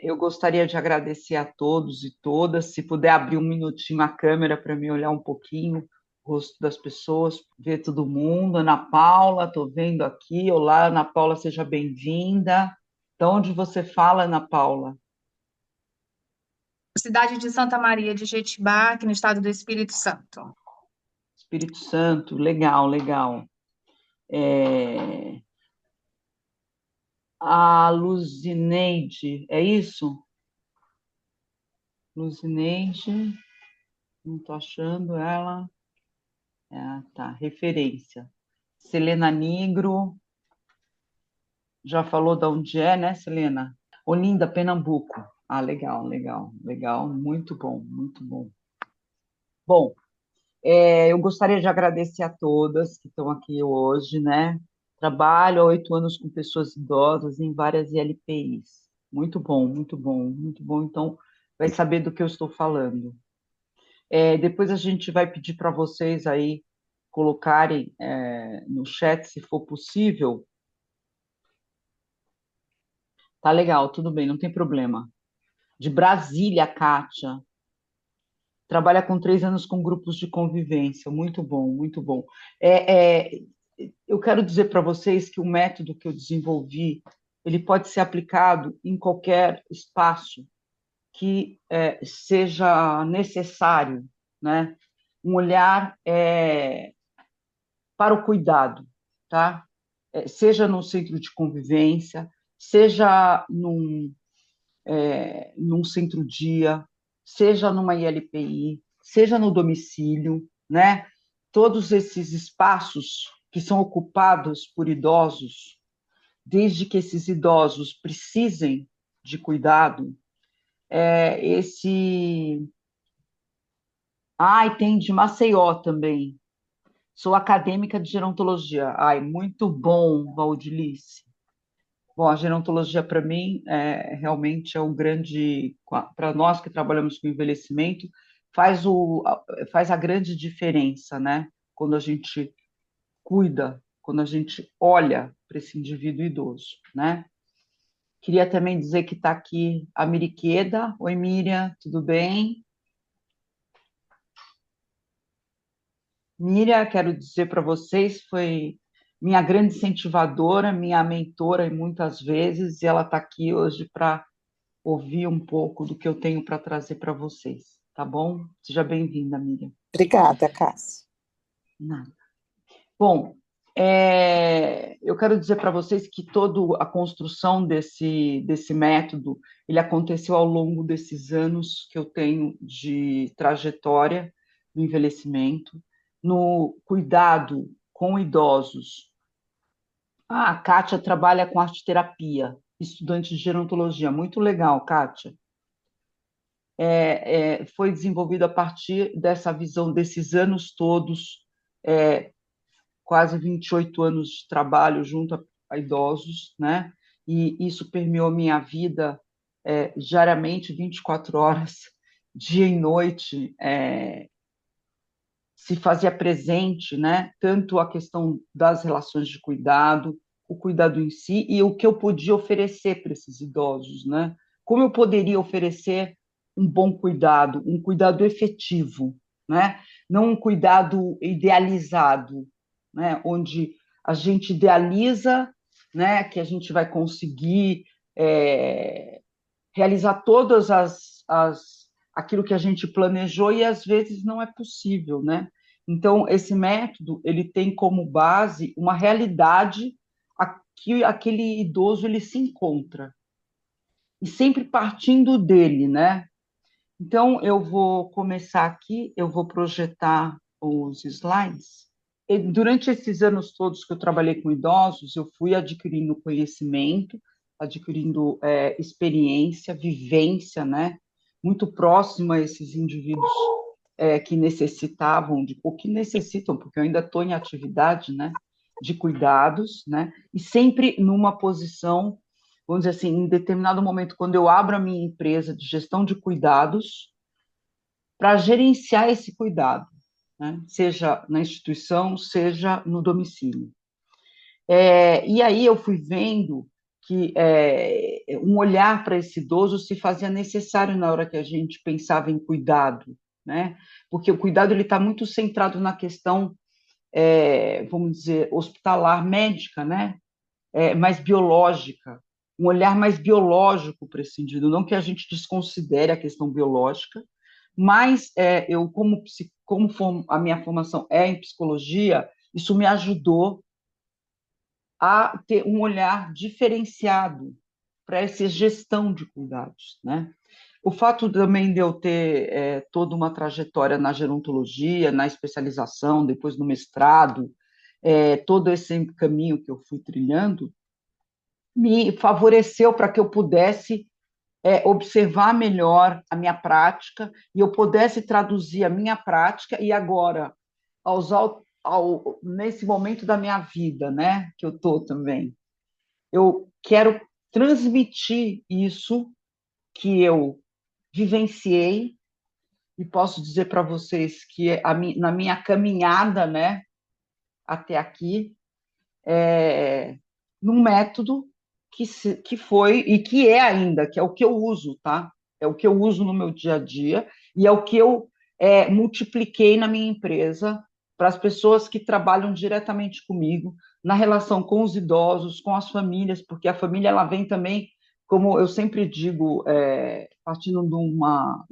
Eu gostaria de agradecer a todos e todas. Se puder abrir um minutinho a câmera para me olhar um pouquinho o rosto das pessoas, ver todo mundo. Ana Paula, estou vendo aqui. Olá, Ana Paula, seja bem-vinda. De onde você fala, Ana Paula? Cidade de Santa Maria de Jetibá, aqui no estado do Espírito Santo. Espírito Santo, legal, legal. É, A Luzineide, é isso? Luzineide, não estou achando ela. Tá, referência. Selena Nigro, já falou de onde é, né, Selena? Olinda, Pernambuco. Ah, legal, legal, legal, muito bom, muito bom. Bom, eu gostaria de agradecer a todas que estão aqui hoje, né? Trabalho há 8 anos com pessoas idosas em várias ILPIs. Muito bom, muito bom, muito bom. Então, vai saber do que eu estou falando. Depois a gente vai pedir para vocês aí colocarem no chat, se for possível. Tá legal, tudo bem, não tem problema. De Brasília, Kátia. Trabalha com 3 anos com grupos de convivência. Muito bom, muito bom. É, é, eu quero dizer para vocês que o método que eu desenvolvi, ele pode ser aplicado em qualquer espaço que seja necessário, né? Um olhar para o cuidado, tá? Seja no centro de convivência, seja num centro-dia, seja numa ILPI, seja no domicílio, né? Todos esses espaços que são ocupados por idosos, desde que esses idosos precisem de cuidado, esse. Ai, tem de Maceió também. Sou acadêmica de gerontologia. Ai, muito bom, Valdilice. Bom, a gerontologia para mim realmente é um grande, para nós que trabalhamos com envelhecimento, faz a grande diferença, né? Quando a gente cuida, quando a gente olha para esse indivíduo idoso, né? Queria também dizer que está aqui a Miriqueda. Oi, Miriam, tudo bem? Miriam, quero dizer para vocês, foi minha grande incentivadora, minha mentora e muitas vezes, e ela está aqui hoje para ouvir um pouco do que eu tenho para trazer para vocês, tá bom? Seja bem-vinda, Miriam. Obrigada, Cássio. Nada. Bom, eu quero dizer para vocês que toda a construção desse método, ele aconteceu ao longo desses anos que eu tenho de trajetória no envelhecimento, no cuidado com idosos. A Kátia trabalha com arte-terapia, estudante de gerontologia. Muito legal, Kátia. Foi desenvolvido a partir dessa visão desses anos todos, quase 28 anos de trabalho junto a idosos, né? E isso permeou minha vida diariamente, 24 horas, dia e noite, se fazia presente, né? Tanto a questão das relações de cuidado, o cuidado em si e o que eu podia oferecer para esses idosos, né? Como eu poderia oferecer um bom cuidado, um cuidado efetivo, né? Não um cuidado idealizado, né? Onde a gente idealiza, né? Que a gente vai conseguir realizar todas aquilo que a gente planejou e às vezes não é possível, né? Então, esse método, ele tem como base uma realidade a que aquele idoso ele se encontra, e sempre partindo dele, né? Então, eu vou começar aqui, eu vou projetar os slides. E durante esses anos todos que eu trabalhei com idosos, eu fui adquirindo conhecimento, adquirindo experiência, vivência, né? Muito próximo a esses indivíduos que necessitavam, ou que necessitam, porque eu ainda estou em atividade, né? De cuidados, né? E sempre numa posição, vamos dizer assim, em determinado momento, quando eu abro a minha empresa de gestão de cuidados, para gerenciar esse cuidado, né? Seja na instituição, seja no domicílio. E aí eu fui vendo que um olhar para esse idoso se fazia necessário na hora que a gente pensava em cuidado, né? Porque o cuidado ele está muito centrado na questão, vamos dizer, hospitalar, médica, né? Mais biológica, um olhar mais biológico para esse indivíduo, não que a gente desconsidere a questão biológica, mas eu, como a minha formação é em psicologia, isso me ajudou a ter um olhar diferenciado para essa gestão de cuidados, né? O fato também de eu ter toda uma trajetória na gerontologia, na especialização, depois no mestrado, todo esse caminho que eu fui trilhando, me favoreceu para que eu pudesse observar melhor a minha prática e eu pudesse traduzir a minha prática e agora, nesse momento da minha vida, né, que eu estou também, eu quero transmitir isso que eu vivenciei e posso dizer para vocês que na minha caminhada, né, até aqui, num método que foi e que é ainda, que é o que eu uso, tá? É o que eu uso no meu dia a dia e é o que eu multipliquei na minha empresa para as pessoas que trabalham diretamente comigo, na relação com os idosos, com as famílias, porque a família ela vem também, como eu sempre digo, partindo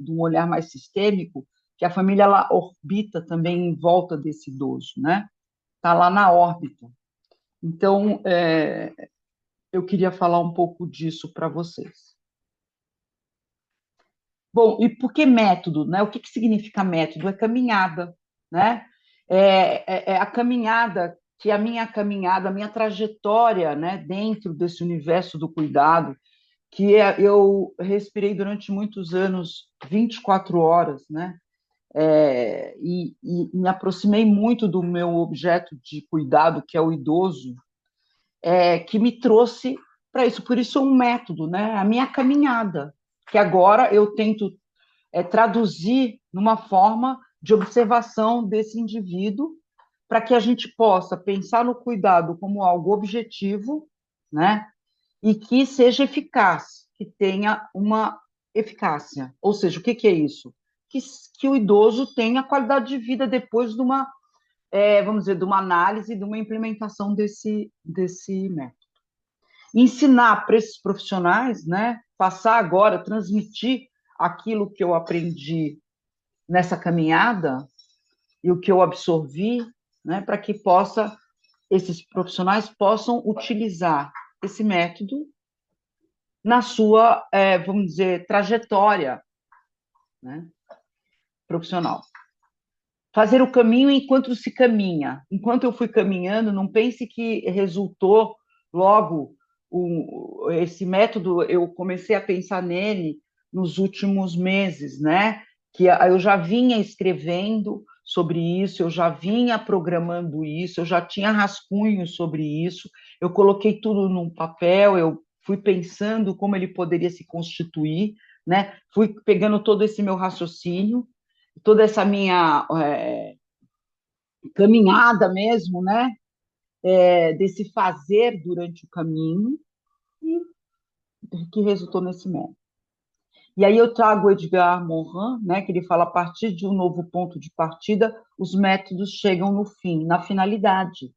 de um olhar mais sistêmico, que a família ela orbita também em volta desse idoso, né? Está lá na órbita. Então, eu queria falar um pouco disso para vocês. Bom, e por que método, né? O que significa método? É caminhada, né? É a caminhada, que é a minha caminhada, a minha trajetória, né, dentro desse universo do cuidado, eu respirei durante muitos anos, 24 horas, né? E me aproximei muito do meu objeto de cuidado, que é o idoso, que me trouxe para isso. Por isso é um método, né? A minha caminhada, que agora eu tento traduzir numa forma de observação desse indivíduo, para que a gente possa pensar no cuidado como algo objetivo, né? E que seja eficaz, que tenha uma eficácia. Ou seja, o que é isso? Que o idoso tenha qualidade de vida depois de uma, vamos dizer, de uma análise, de uma implementação desse método. Ensinar para esses profissionais, né? Passar agora, transmitir aquilo que eu aprendi nessa caminhada e o que eu absorvi, né? Para que esses profissionais possam utilizar esse método na sua, vamos dizer, trajetória, né, profissional. Fazer o caminho enquanto se caminha. Enquanto eu fui caminhando, não pense que resultou logo esse método, eu comecei a pensar nele nos últimos meses, né? Que eu já vinha escrevendo sobre isso, eu já vinha programando isso, eu já tinha rascunhos sobre isso, eu coloquei tudo num papel, eu fui pensando como ele poderia se constituir, né? Fui pegando todo esse meu raciocínio, toda essa minha caminhada mesmo, né? Desse fazer durante o caminho, e que resultou nesse método. E aí eu trago o Edgar Morin, né, que ele fala, a partir de um novo ponto de partida, os métodos chegam no fim, na finalidade,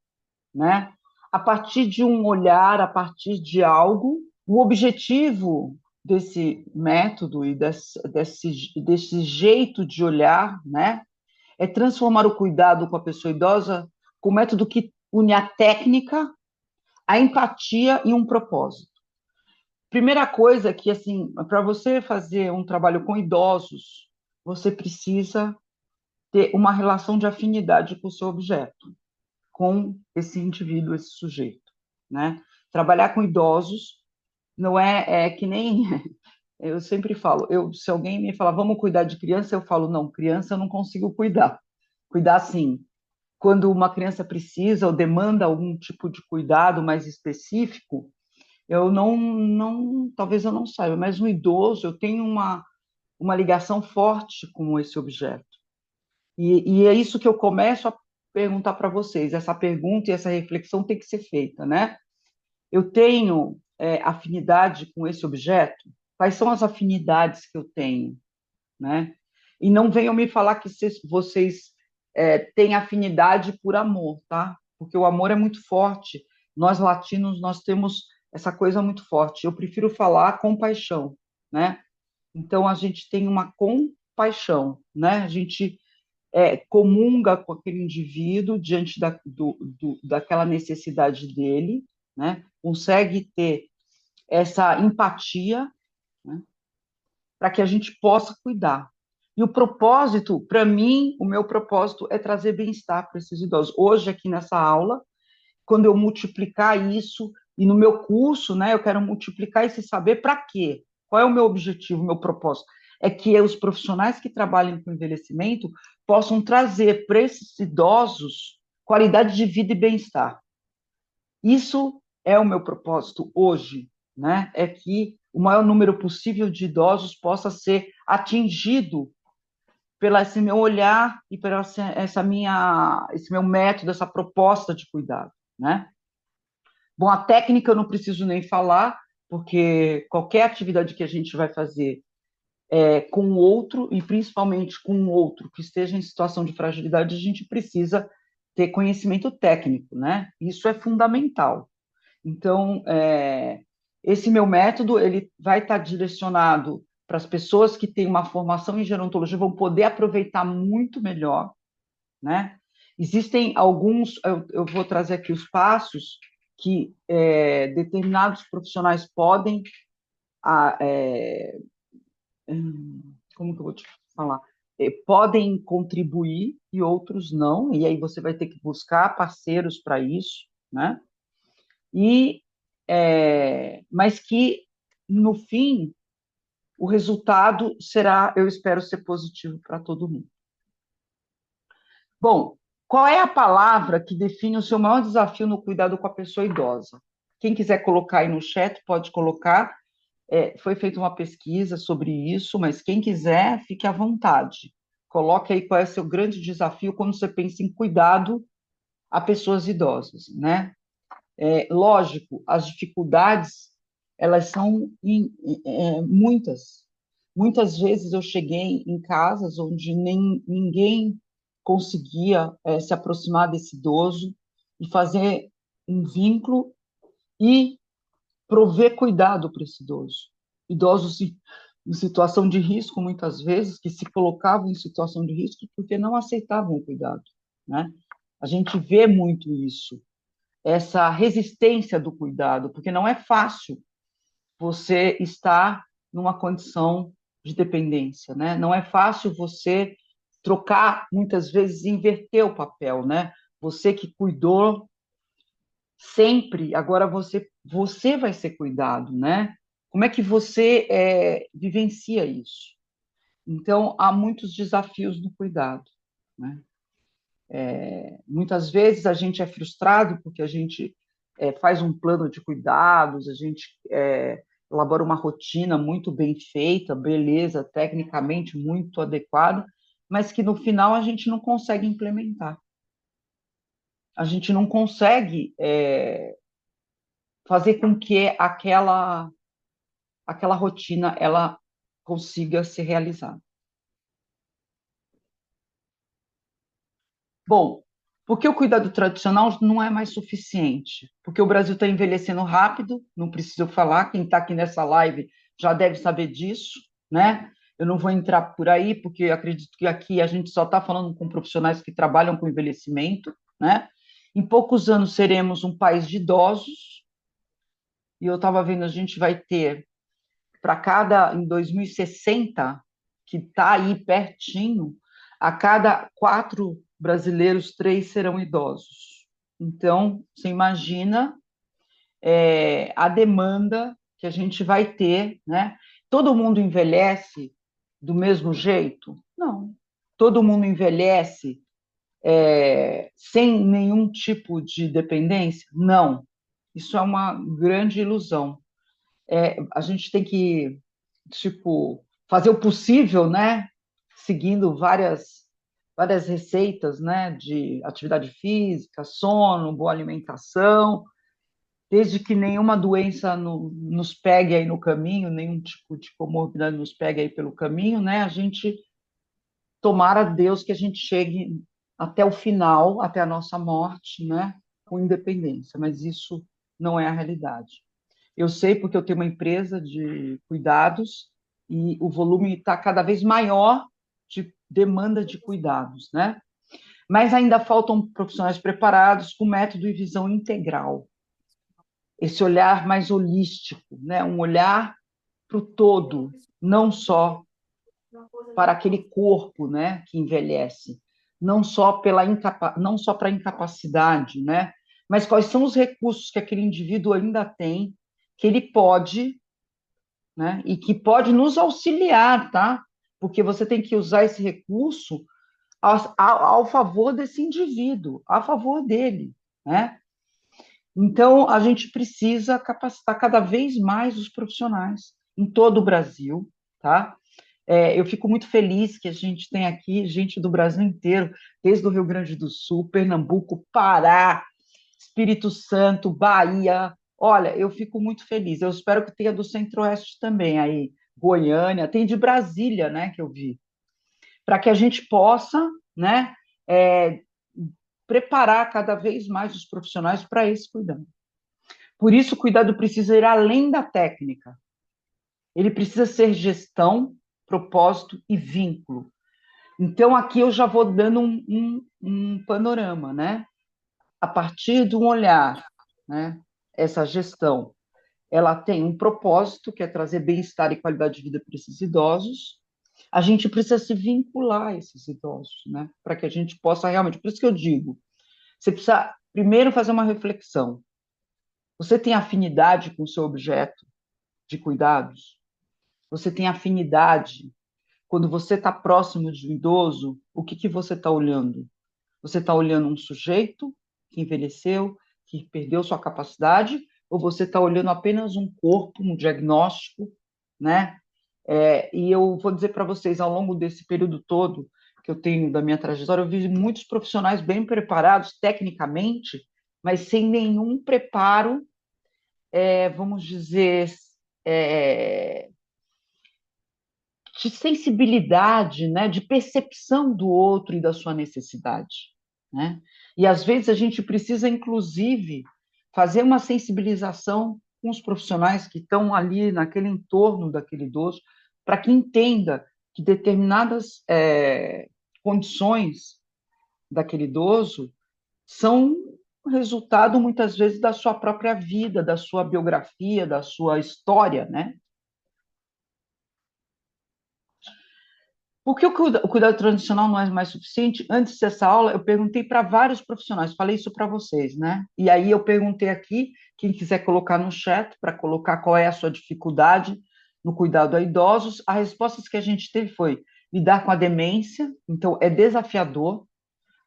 né? A partir de um olhar, a partir de algo, o objetivo desse método e desse jeito de olhar, né, é transformar o cuidado com a pessoa idosa com um método que une a técnica, a empatia e um propósito. Primeira coisa que, assim, para você fazer um trabalho com idosos, você precisa ter uma relação de afinidade com o seu objeto, com esse indivíduo, esse sujeito, né? Trabalhar com idosos não é que nem eu sempre falo, se alguém me falar, vamos cuidar de criança, eu falo, não, criança eu não consigo cuidar. Cuidar, sim, quando uma criança precisa ou demanda algum tipo de cuidado mais específico, eu talvez eu não saiba, mas no idoso eu tenho uma ligação forte com esse objeto. E é isso que eu começo a perguntar para vocês. Essa pergunta e essa reflexão tem que ser feita, né? Eu tenho afinidade com esse objeto? Quais são as afinidades que eu tenho, né? E não venham me falar que vocês têm afinidade por amor, tá? Porque o amor é muito forte. Nós latinos, nós temos essa coisa muito forte. Eu prefiro falar compaixão, né? Então, a gente tem uma compaixão, né? A gente comunga com aquele indivíduo diante daquela necessidade dele, né? Consegue ter essa empatia, né? Para que a gente possa cuidar. E o propósito, para mim, o meu propósito é trazer bem-estar para esses idosos. Hoje, aqui nessa aula, quando eu multiplicar isso, e no meu curso, né, eu quero multiplicar esse saber para quê? Qual é o meu objetivo, o meu propósito? É que os profissionais que trabalham com envelhecimento possam trazer para esses idosos qualidade de vida e bem-estar. Isso é o meu propósito hoje, né? É que o maior número possível de idosos possa ser atingido pelo esse meu olhar e pelo esse meu método, essa proposta de cuidado, né? Bom, a técnica eu não preciso nem falar, porque qualquer atividade que a gente vai fazer com o outro, e principalmente com o outro que esteja em situação de fragilidade, a gente precisa ter conhecimento técnico, né? Isso é fundamental. Então, esse meu método ele vai estar direcionado para as pessoas que têm uma formação em gerontologia, vão poder aproveitar muito melhor, né? Existem alguns, eu vou trazer aqui os passos que determinados profissionais podem, como que eu vou te falar? Podem contribuir e outros não, e aí você vai ter que buscar parceiros para isso, né? E, mas que, no fim, o resultado será, eu espero, ser positivo para todo mundo. Bom, qual é a palavra que define o seu maior desafio no cuidado com a pessoa idosa? Quem quiser colocar aí no chat, pode colocar. Foi feita uma pesquisa sobre isso, mas quem quiser, fique à vontade. Coloque aí qual é o seu grande desafio quando você pensa em cuidado a pessoas idosas, né? Lógico, as dificuldades, elas são muitas. Muitas vezes eu cheguei em casas onde ninguém conseguia se aproximar desse idoso e fazer um vínculo e prover cuidado para esse idoso. Idosos em situação de risco, muitas vezes, que se colocavam em situação de risco porque não aceitavam o cuidado, né? A gente vê muito isso, essa resistência do cuidado, porque não é fácil você estar numa condição de dependência, né? Não é fácil você trocar, muitas vezes, inverter o papel, né? Você que cuidou sempre, agora você vai ser cuidado, né? Como é que você vivencia isso? Então, há muitos desafios no cuidado, né? Muitas vezes a gente é frustrado porque a gente faz um plano de cuidados, a gente elabora uma rotina muito bem feita, beleza, tecnicamente muito adequada, mas que no final a gente não consegue implementar. A gente não consegue fazer com que aquela rotina ela consiga ser realizada. Bom, porque o cuidado tradicional não é mais suficiente? Porque o Brasil está envelhecendo rápido, não preciso falar, quem está aqui nessa live já deve saber disso, né? Eu não vou entrar por aí, porque acredito que aqui a gente só está falando com profissionais que trabalham com envelhecimento, né? Em poucos anos seremos um país de idosos, e eu estava vendo, a gente vai ter, em 2060, que está aí pertinho, a cada 4 brasileiros, 3 serão idosos. Então, você imagina a demanda que a gente vai ter, né? Todo mundo envelhece do mesmo jeito? Não. Todo mundo envelhece sem nenhum tipo de dependência? Não. Isso é uma grande ilusão. A gente tem que, tipo, fazer o possível, né? Seguindo várias receitas, né? De atividade física, sono, boa alimentação, desde que nenhuma doença nos pegue aí no caminho, nenhum tipo de comorbidade nos pegue aí pelo caminho, né? A gente tomara a Deus que a gente chegue até o final, até a nossa morte, né? Com independência, mas isso não é a realidade. Eu sei porque eu tenho uma empresa de cuidados e o volume está cada vez maior de demanda de cuidados, né? Mas ainda faltam profissionais preparados com método e visão integral, esse olhar mais holístico, né? Um olhar para o todo, não só para aquele corpo, né, que envelhece, não só para a incapacidade, né, mas quais são os recursos que aquele indivíduo ainda tem, que ele pode, né, e que pode nos auxiliar, tá? Porque você tem que usar esse recurso ao favor desse indivíduo, a favor dele, né? Então, a gente precisa capacitar cada vez mais os profissionais em todo o Brasil, tá? Eu fico muito feliz que a gente tem aqui gente do Brasil inteiro, desde o Rio Grande do Sul, Pernambuco, Pará, Espírito Santo, Bahia. Olha, eu fico muito feliz. Eu espero que tenha do Centro-Oeste também, aí, Goiânia, tem de Brasília, né, que eu vi, para que a gente possa, né, é, preparar cada vez mais os profissionais para esse cuidado. Por isso, o cuidado precisa ir além da técnica. Ele precisa ser gestão, propósito e vínculo. Então, aqui eu já vou dando um panorama, né? A partir de um olhar, né? Essa gestão, ela tem um propósito, que é trazer bem-estar e qualidade de vida para esses idosos. A gente precisa se vincular a esses idosos, né? Para que a gente possa realmente. Por isso que eu digo, você precisa primeiro fazer uma reflexão. Você tem afinidade com o seu objeto de cuidados? Você tem afinidade quando você está próximo de um idoso? O que você está olhando? Você está olhando um sujeito que envelheceu, que perdeu sua capacidade, ou você está olhando apenas um corpo, um diagnóstico, né? E eu vou dizer para vocês, ao longo desse período todo que eu tenho da minha trajetória, eu vi muitos profissionais bem preparados tecnicamente, mas sem nenhum preparo, vamos dizer, é, de sensibilidade, né, de percepção do outro e da sua necessidade, né? E às vezes a gente precisa, inclusive, fazer uma sensibilização com os profissionais que estão ali naquele entorno daquele idoso, para que entenda que determinadas condições daquele idoso são resultado, muitas vezes, da sua própria vida, da sua biografia, da sua história, né? Por que o cuidado tradicional não é mais suficiente? Antes dessa aula, eu perguntei para vários profissionais, falei isso para vocês, né? E aí eu perguntei aqui, quem quiser colocar no chat, para colocar qual é a sua dificuldade no cuidado a idosos, as respostas que a gente teve foi lidar com a demência, então é desafiador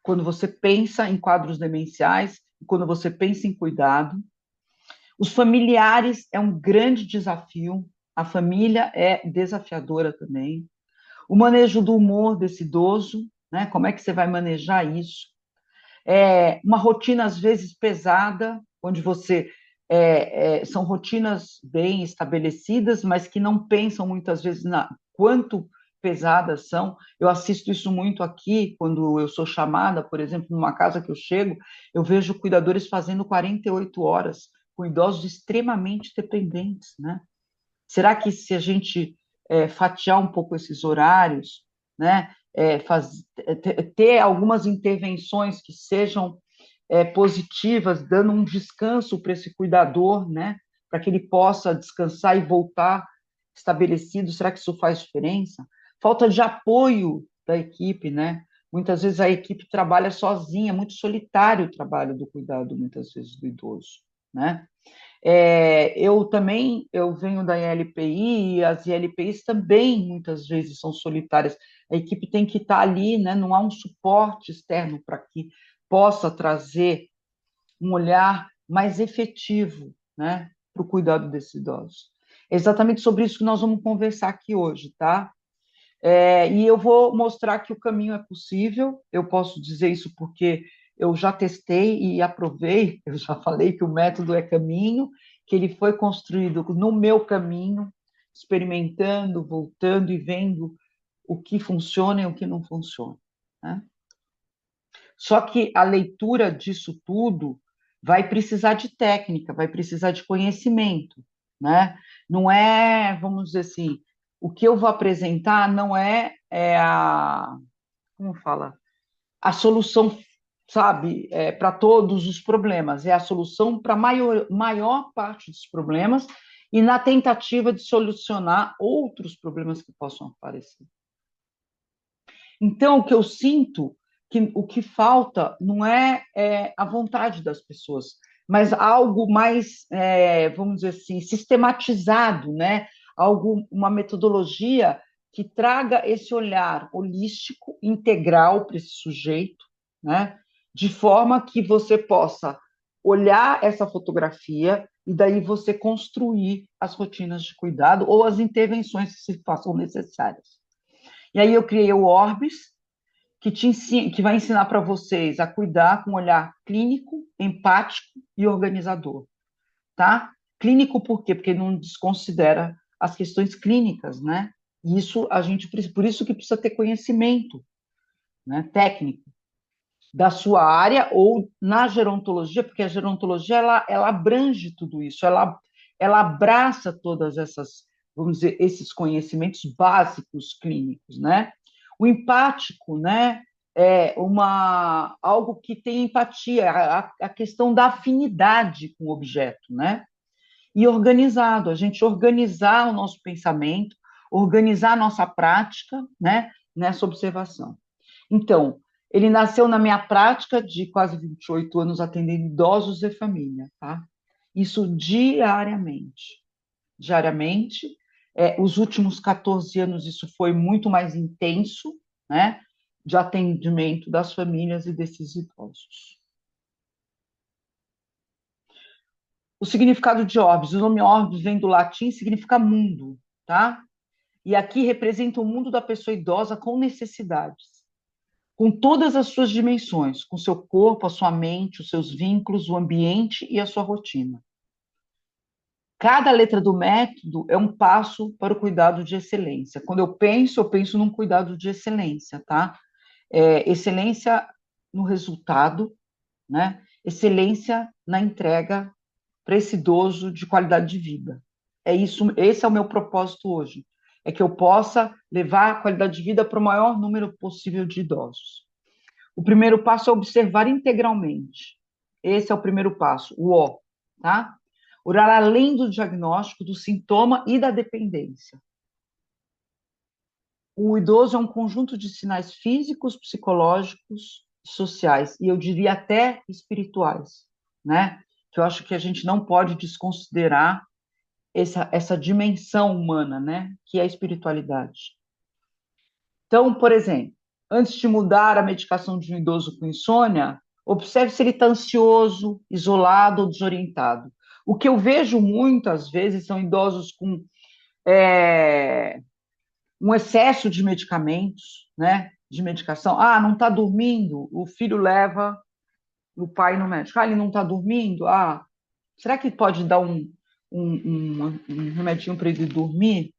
quando você pensa em quadros demenciais, quando você pensa em cuidado. Os familiares é um grande desafio, a família é desafiadora também. O manejo do humor desse idoso, né? Como é que você vai manejar isso? Uma rotina, às vezes, pesada, onde você. São rotinas bem estabelecidas, mas que não pensam muitas vezes na quanto pesadas são. Eu assisto isso muito aqui, quando eu sou chamada, por exemplo, numa casa que eu chego, eu vejo cuidadores fazendo 48 horas, com idosos extremamente dependentes, né? Será que se a gente fatiar um pouco esses horários, né, ter algumas intervenções que sejam positivas, dando um descanso para esse cuidador, né, para que ele possa descansar e voltar estabelecido, será que isso faz diferença? Falta de apoio da equipe, né? Muitas vezes a equipe trabalha sozinha, é muito solitário o trabalho do cuidado, muitas vezes, do idoso, né? Eu também, eu venho da ILPI e as ILPIs também muitas vezes são solitárias. A equipe tem que estar ali, né? Não há um suporte externo para que possa trazer um olhar mais efetivo, né, para o cuidado desses idosos. É exatamente sobre isso que nós vamos conversar aqui hoje, tá? E eu vou mostrar que o caminho é possível, eu posso dizer isso porque eu já testei e aprovei, eu já falei que o método é caminho, que ele foi construído no meu caminho, experimentando, voltando e vendo o que funciona e o que não funciona, né? Só que a leitura disso tudo vai precisar de técnica, vai precisar de conhecimento, né? Não é, vamos dizer assim, o que eu vou apresentar não é como fala, a solução, sabe, para todos os problemas, é a solução para a maior parte dos problemas e na tentativa de solucionar outros problemas que possam aparecer. Então, o que eu sinto, que o que falta não é a vontade das pessoas, mas algo mais, vamos dizer assim, sistematizado, né? Uma metodologia que traga esse olhar holístico, integral para esse sujeito, né? De forma que você possa olhar essa fotografia e daí você construir as rotinas de cuidado ou as intervenções que se façam necessárias. E aí eu criei o Orbis, que vai ensinar para vocês a cuidar com um olhar clínico, empático e organizador, tá? Clínico por quê? Porque não desconsidera as questões clínicas, né? E isso por isso que precisa ter conhecimento, né, técnico da sua área ou na gerontologia, porque a gerontologia ela abrange tudo isso, ela abraça todas essas, vamos dizer, esses conhecimentos básicos clínicos, né? O empático, né, algo que tem empatia, a questão da afinidade com o objeto, né? E organizado, a gente organizar o nosso pensamento, organizar a nossa prática, né, nessa observação. Então, ele nasceu na minha prática de quase 28 anos atendendo idosos e família, tá? Isso diariamente. Diariamente. Os últimos 14 anos isso foi muito mais intenso, né? De atendimento das famílias e desses idosos. O significado de Orbis, o nome Orbis vem do latim, significa mundo, tá? E aqui representa o mundo da pessoa idosa com necessidades, com todas as suas dimensões, com seu corpo, a sua mente, os seus vínculos, o ambiente e a sua rotina. Cada letra do método é um passo para o cuidado de excelência. Quando eu penso num cuidado de excelência, tá? Excelência no resultado, né? Excelência na entrega para esse idoso de qualidade de vida. É isso, esse é o meu propósito hoje, é que eu possa levar a qualidade de vida para o maior número possível de idosos. O primeiro passo é observar integralmente. Esse é o primeiro passo, o O, tá? Orar além do diagnóstico, do sintoma e da dependência. O idoso é um conjunto de sinais físicos, psicológicos, sociais, e eu diria até espirituais, né? Que eu acho que a gente não pode desconsiderar essa dimensão humana, né? Que é a espiritualidade. Então, por exemplo, antes de mudar a medicação de um idoso com insônia, observe se ele está ansioso, isolado ou desorientado. O que eu vejo muitas vezes são idosos com um excesso de medicamentos, né? De medicação. Ah, não está dormindo, o filho leva o pai no médico. Ah, ele não está dormindo? Ah, será que pode dar um remedinho para ele dormir?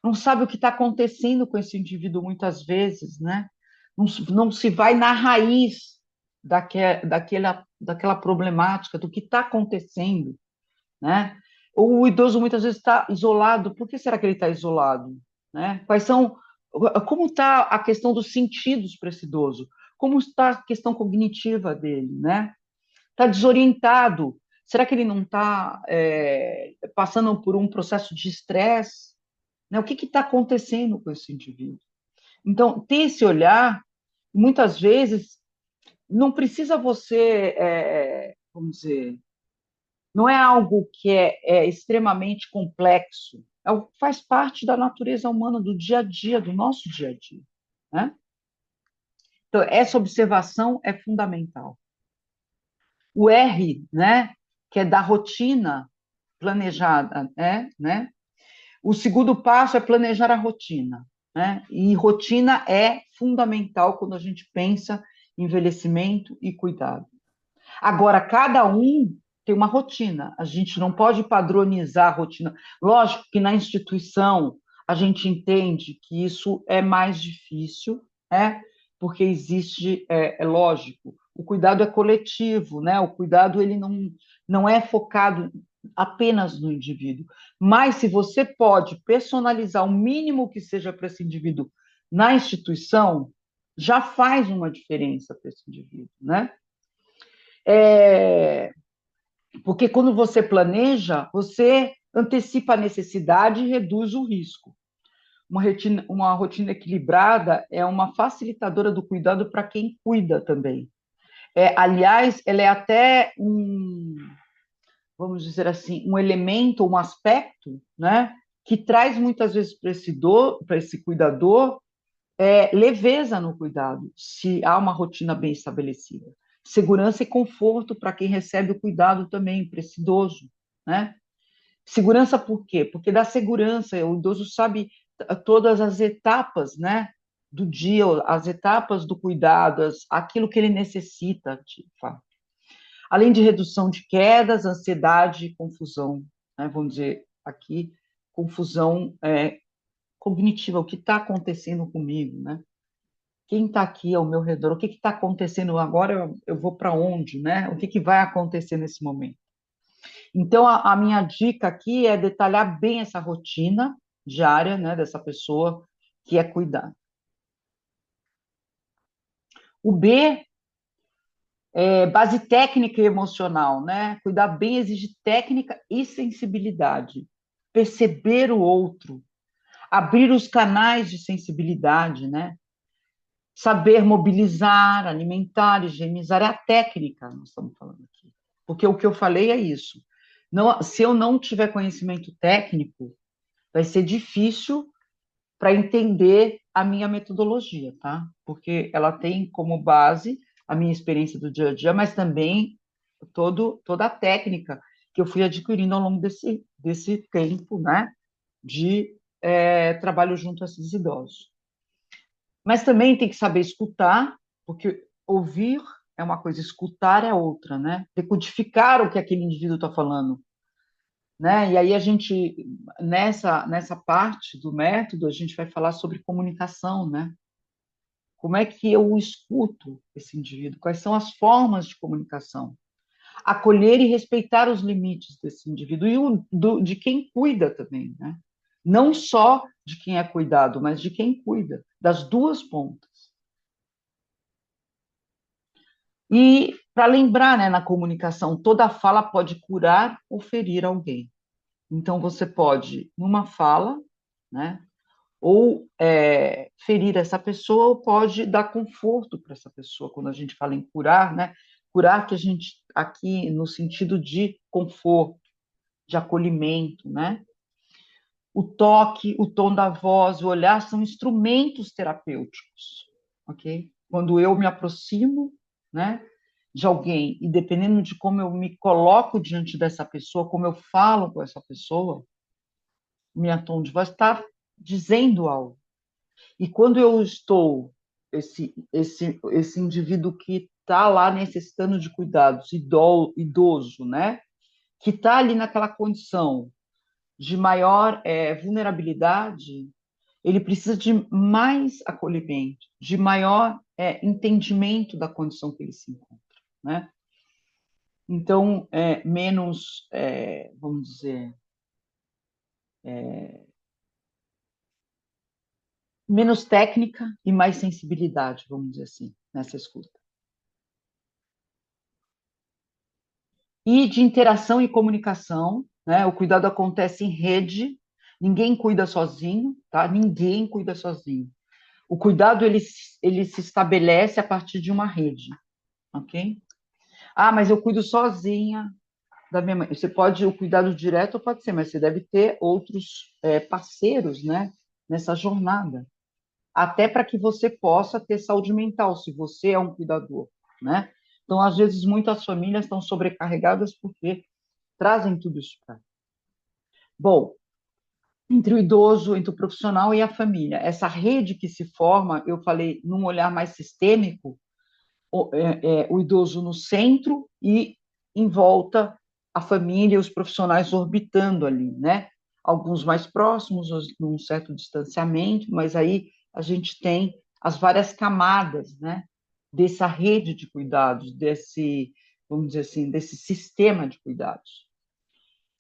Não sabe o que está acontecendo com esse indivíduo muitas vezes, né? Não se vai na raiz daquela problemática, do que está acontecendo, né? O idoso muitas vezes está isolado. Por que será que ele está isolado? Né? Como está a questão dos sentidos para esse idoso? Como está a questão cognitiva dele, né? Está desorientado. Será que ele não está passando por um processo de estresse? Né? O que está acontecendo com esse indivíduo? Então, ter esse olhar, muitas vezes, não precisa você, vamos dizer, não é algo que é extremamente complexo, faz parte da natureza humana, do dia a dia, do nosso dia a dia. Né? Então, essa observação é fundamental. O R, né, que é da rotina planejada, né? O segundo passo é planejar a rotina, né? E rotina é fundamental quando a gente pensa envelhecimento e cuidado. Agora, cada um tem uma rotina, a gente não pode padronizar a rotina. Lógico que na instituição a gente entende que isso é mais difícil, né? Porque existe, é lógico, o cuidado é coletivo, né? O cuidado ele não é focado apenas no indivíduo. Mas se você pode personalizar o mínimo que seja para esse indivíduo na instituição, já faz uma diferença para esse indivíduo, né? É, porque quando você planeja, você antecipa a necessidade e reduz o risco. Uma rotina equilibrada é uma facilitadora do cuidado para quem cuida também. Aliás, ela é até vamos dizer assim, um elemento, um aspecto, né, que traz muitas vezes para esse cuidador leveza no cuidado, se há uma rotina bem estabelecida. Segurança e conforto para quem recebe o cuidado também, para esse idoso, né? Segurança por quê? Porque dá segurança, o idoso sabe todas as etapas, né, do dia, as etapas do cuidado, aquilo que ele necessita, de fato. Além de redução de quedas, ansiedade e confusão, né, vamos dizer aqui, confusão cognitiva, o que está acontecendo comigo, né? Quem está aqui ao meu redor? O que está acontecendo agora? Eu vou para onde, né? O que vai acontecer nesse momento? Então, a minha dica aqui é detalhar bem essa rotina diária, né, dessa pessoa que é cuidar. O B é base técnica e emocional, né? Cuidar bem exige técnica e sensibilidade. Perceber o outro, abrir os canais de sensibilidade, né? Saber mobilizar, alimentar, higienizar, é a técnica, nós estamos falando aqui. Porque o que eu falei é isso. Não, se eu não tiver conhecimento técnico, vai ser difícil para entender a minha metodologia, tá? Porque ela tem como base a minha experiência do dia a dia, mas também toda a técnica que eu fui adquirindo ao longo desse tempo, né? De trabalho junto a esses idosos. Mas também tem que saber escutar, porque ouvir é uma coisa, escutar é outra, né? Decodificar o que aquele indivíduo está falando, né? E aí a gente, nessa parte do método, a gente vai falar sobre comunicação, né? Como é que eu escuto esse indivíduo? Quais são as formas de comunicação? Acolher e respeitar os limites desse indivíduo e de quem cuida também, né? Não só de quem é cuidado, mas de quem cuida, das duas pontas. E para lembrar, né, na comunicação, toda fala pode curar ou ferir alguém. Então, você pode, numa fala, né, ou ferir essa pessoa, ou pode dar conforto para essa pessoa. Quando a gente fala em curar, né, curar que a gente, aqui, no sentido de conforto, de acolhimento, né? O toque, o tom da voz, o olhar são instrumentos terapêuticos, ok? Quando eu me aproximo, né, de alguém, e dependendo de como eu me coloco diante dessa pessoa, como eu falo com essa pessoa, minha tom de voz está dizendo algo. E quando eu estou, esse indivíduo que está lá necessitando de cuidados, idoso, né, que está ali naquela condição de maior vulnerabilidade, ele precisa de mais acolhimento, de maior entendimento da condição que ele se encontra, né? Então, menos, vamos dizer, menos técnica e mais sensibilidade, vamos dizer assim, nessa escuta. E de interação e comunicação, né? O cuidado acontece em rede, ninguém cuida sozinho, tá? Ninguém cuida sozinho. O cuidado, ele se estabelece a partir de uma rede, ok? Ah, mas eu cuido sozinha da minha mãe. Você pode, o cuidado direto pode ser, mas você deve ter outros parceiros, né? Nessa jornada. Até para que você possa ter saúde mental, se você é um cuidador, né? Então, às vezes, muitas famílias estão sobrecarregadas porque trazem tudo isso para. Bom, entre o idoso, entre o profissional e a família, essa rede que se forma, eu falei, num olhar mais sistêmico, o idoso no centro e em volta a família e os profissionais orbitando ali, né? Alguns mais próximos, num certo distanciamento, mas aí a gente tem as várias camadas, né? Dessa rede de cuidados, desse, vamos dizer assim, desse sistema de cuidados.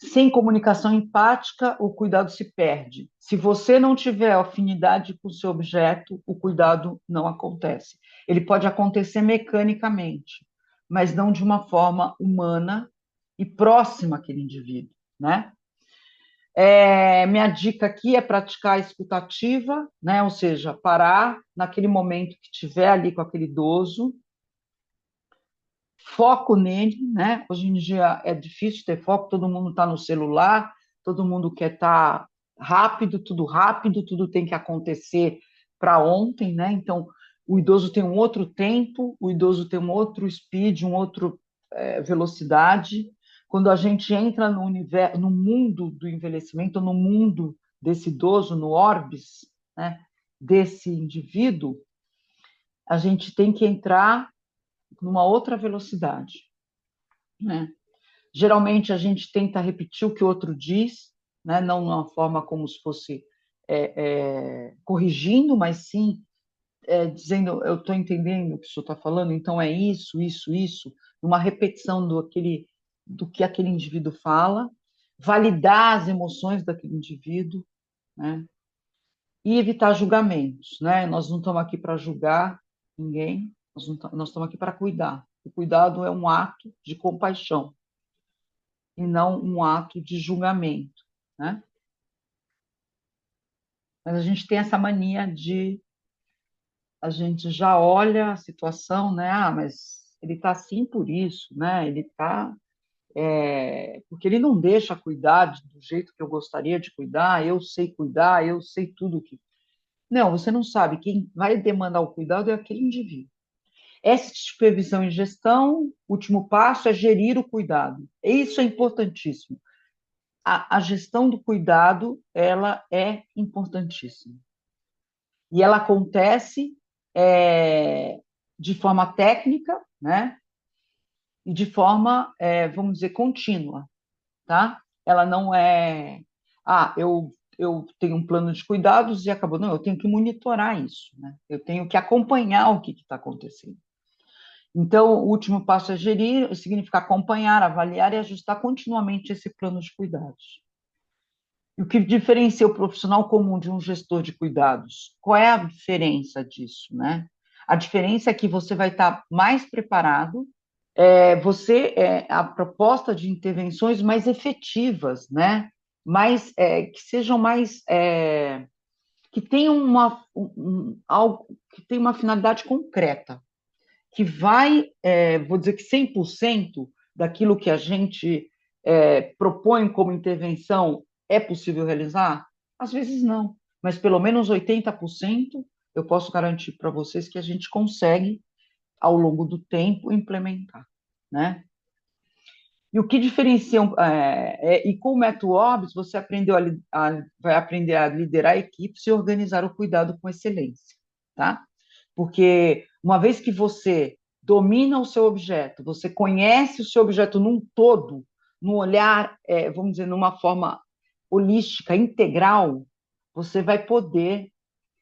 Sem comunicação empática, o cuidado se perde. Se você não tiver afinidade com o seu objeto, o cuidado não acontece. Ele pode acontecer mecanicamente, mas não de uma forma humana e próxima àquele indivíduo, né? Minha dica aqui é praticar a escutativa, né? Ou seja, parar naquele momento que estiver ali com aquele idoso, foco nele, né? Hoje em dia é difícil ter foco, todo mundo está no celular, todo mundo quer estar rápido, tudo tem que acontecer para ontem, né? Então, o idoso tem um outro tempo, o idoso tem um outro speed, um outro velocidade. Quando a gente entra no universo, no mundo do envelhecimento, no mundo desse idoso, no orbis, né? Desse indivíduo, a gente tem que entrar numa outra velocidade, né? Geralmente a gente tenta repetir o que o outro diz, né? Não de uma forma como se fosse corrigindo, mas sim dizendo, eu estou entendendo o que o senhor está falando, então é isso, uma repetição do que aquele indivíduo fala, validar as emoções daquele indivíduo, né? E evitar julgamentos, né? Nós não estamos aqui para julgar ninguém, nós estamos aqui para cuidar. O cuidado é um ato de compaixão e não um ato de julgamento, né? Mas a gente tem essa mania de a gente já olha a situação, né? Ah, mas ele está assim por isso, né? Ele está porque ele não deixa cuidar do jeito que eu gostaria de cuidar, eu sei tudo que. Não, você não sabe. Quem vai demandar o cuidado é aquele indivíduo. Essa supervisão e gestão, último passo é gerir o cuidado. Isso é importantíssimo. A gestão do cuidado, ela é importantíssima. E ela acontece de forma técnica, né? E de forma, vamos dizer, contínua, tá? Ela não é, eu tenho um plano de cuidados e acabou. Não, eu tenho que monitorar isso, né? Eu tenho que acompanhar o que está acontecendo. Então, o último passo é gerir, significa acompanhar, avaliar e ajustar continuamente esse plano de cuidados. E o que diferencia o profissional comum de um gestor de cuidados? Qual é a diferença disso, né? A diferença é que você vai estar mais preparado, a proposta de intervenções mais efetivas, né? Que sejam mais, que tenham algo que tenha uma finalidade concreta, que vai, vou dizer que 100% daquilo que a gente propõe como intervenção é possível realizar? Às vezes não, mas pelo menos 80% eu posso garantir para vocês que a gente consegue, ao longo do tempo, implementar, né? E o que diferencia, e com o método Orbis, você vai aprender a liderar equipes e organizar o cuidado com excelência, tá? Porque uma vez que você domina o seu objeto, você conhece o seu objeto num todo, num olhar, vamos dizer, numa forma holística, integral, você vai poder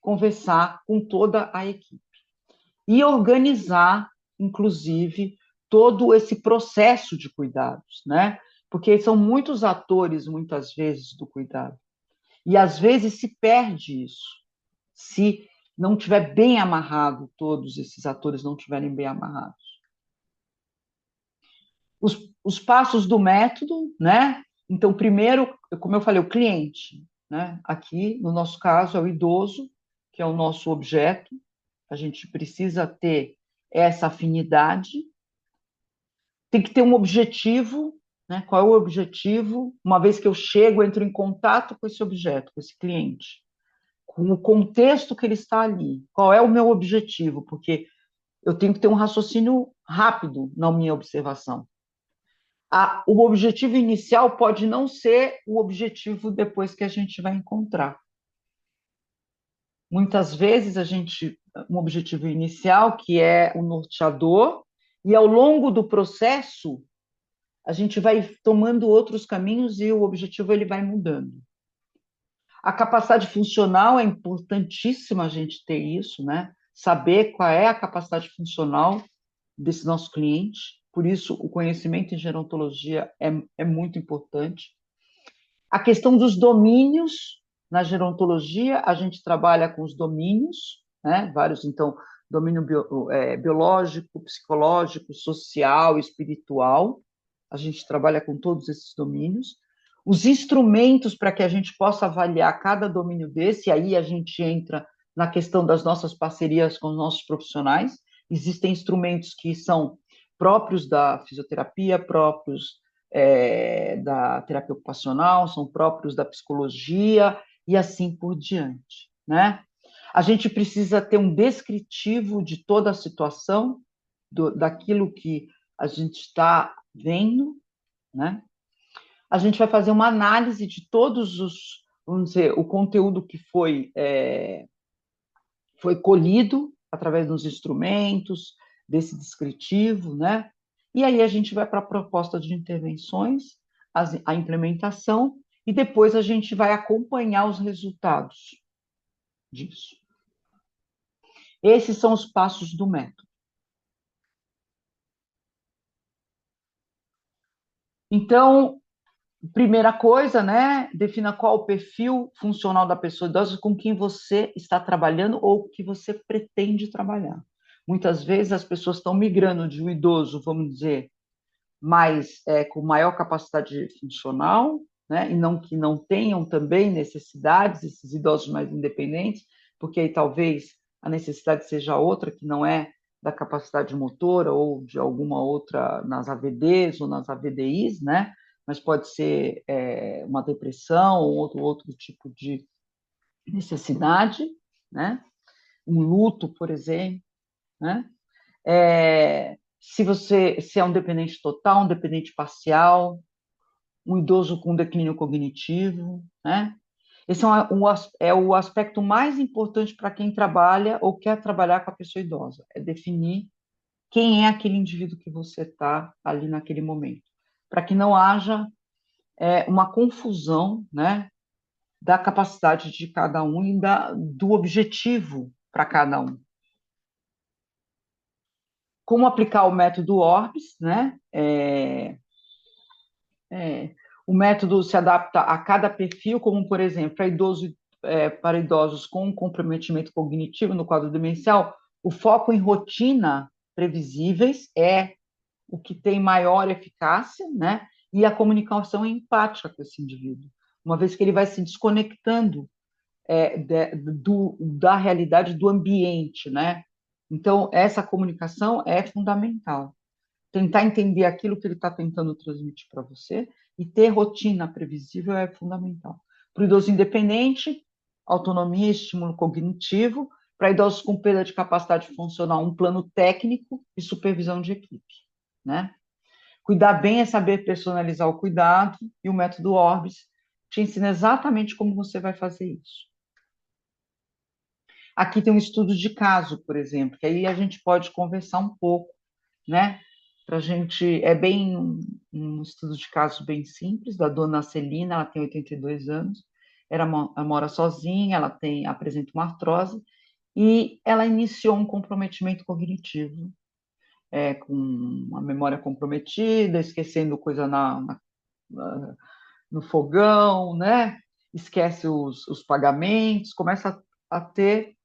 conversar com toda a equipe e organizar, inclusive, todo esse processo de cuidados, né? Porque são muitos atores, muitas vezes, do cuidado. E, às vezes, se perde isso, se não tiver bem amarrado, todos esses atores não tiverem bem amarrados. Os passos do método, né? Então, primeiro, como eu falei, o cliente, né? Aqui, no nosso caso, é o idoso, que é o nosso objeto. A gente precisa ter essa afinidade. Tem que ter um objetivo, né? Qual é o objetivo? Uma vez que eu chego, entro em contato com esse objeto, com esse cliente, com o contexto que ele está ali. Qual é o meu objetivo? Porque eu tenho que ter um raciocínio rápido na minha observação. O objetivo inicial pode não ser o objetivo depois que a gente vai encontrar. Muitas vezes a gente um objetivo inicial, que é o norteador, e ao longo do processo, a gente vai tomando outros caminhos e o objetivo ele vai mudando. A capacidade funcional é importantíssima a gente ter isso, né? Saber qual é a capacidade funcional desse nosso cliente. Por isso, o conhecimento em gerontologia é muito importante. A questão dos domínios, na gerontologia, a gente trabalha com os domínios, né? Vários, então, domínio biológico, psicológico, social, espiritual. A gente trabalha com todos esses domínios. Os instrumentos para que a gente possa avaliar cada domínio desse, aí a gente entra na questão das nossas parcerias com os nossos profissionais. Existem instrumentos que são próprios da fisioterapia, próprios da terapia ocupacional, são próprios da psicologia e assim por diante, né? A gente precisa ter um descritivo de toda a situação, daquilo que a gente está vendo, né? A gente vai fazer uma análise de todos os, vamos dizer, o conteúdo que foi colhido através dos instrumentos, desse descritivo, né? E aí a gente vai para a proposta de intervenções, a implementação, e depois a gente vai acompanhar os resultados disso. Esses são os passos do método. Então, primeira coisa, né? Defina qual o perfil funcional da pessoa idosa com quem você está trabalhando ou que você pretende trabalhar. Muitas vezes as pessoas estão migrando de um idoso, vamos dizer, com maior capacidade funcional, né? E não que não tenham também necessidades, esses idosos mais independentes, porque aí talvez a necessidade seja outra, que não é da capacidade motora ou de alguma outra nas AVDs ou nas AVDIs, né? Mas pode ser uma depressão ou outro tipo de necessidade, né? Um luto, por exemplo, né? Se é um dependente total, um dependente parcial, um idoso com declínio cognitivo, né? Esse é o aspecto mais importante para quem trabalha ou quer trabalhar com a pessoa idosa, é definir quem é aquele indivíduo que você está ali naquele momento, para que não haja uma confusão, né, da capacidade de cada um e do objetivo para cada um. Como aplicar o método Orbis, né? O método se adapta a cada perfil, como, por exemplo, para idosos com comprometimento cognitivo no quadro demencial, o foco em rotina previsíveis é o que tem maior eficácia, né? E a comunicação é empática com esse indivíduo, uma vez que ele vai se desconectando da realidade do ambiente, né? Então, essa comunicação é fundamental. Tentar entender aquilo que ele está tentando transmitir para você e ter rotina previsível é fundamental. Para o idoso independente, autonomia e estímulo cognitivo. Para idosos com perda de capacidade funcional, um plano técnico e supervisão de equipe, né? Cuidar bem é saber personalizar o cuidado e o método Orbis te ensina exatamente como você vai fazer isso. Aqui tem um estudo de caso, por exemplo, que aí a gente pode conversar um pouco, né? Pra gente, é bem um estudo de caso bem simples, da dona Celina, ela tem 82 anos, ela mora sozinha, apresenta uma artrose, e ela iniciou um comprometimento cognitivo, com a memória comprometida, esquecendo coisa no fogão, né? Esquece os pagamentos, começa a ter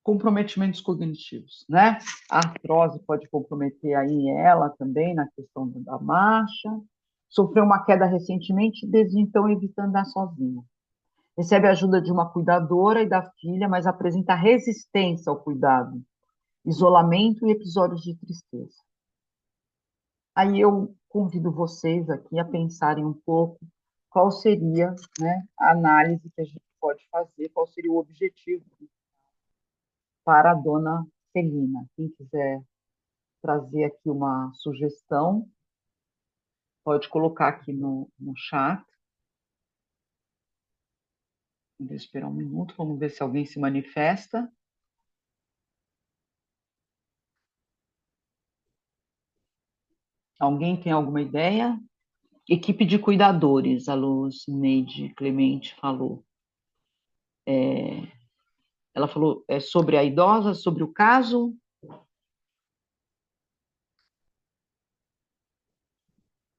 comprometimentos cognitivos, né? A artrose pode comprometer aí ela também na questão da marcha. Sofreu uma queda recentemente, desde então evitando andar sozinha. Recebe a ajuda de uma cuidadora e da filha, mas apresenta resistência ao cuidado, isolamento e episódios de tristeza. Aí eu convido vocês aqui a pensarem um pouco qual seria, né, a análise que a gente pode fazer, qual seria o objetivo para a dona Celina. Quem quiser trazer aqui uma sugestão, pode colocar aqui no chat. Vou esperar um minuto, vamos ver se alguém se manifesta. Alguém tem alguma ideia? Equipe de cuidadores, a Lucineide Clemente falou. Ela falou sobre a idosa, sobre o caso.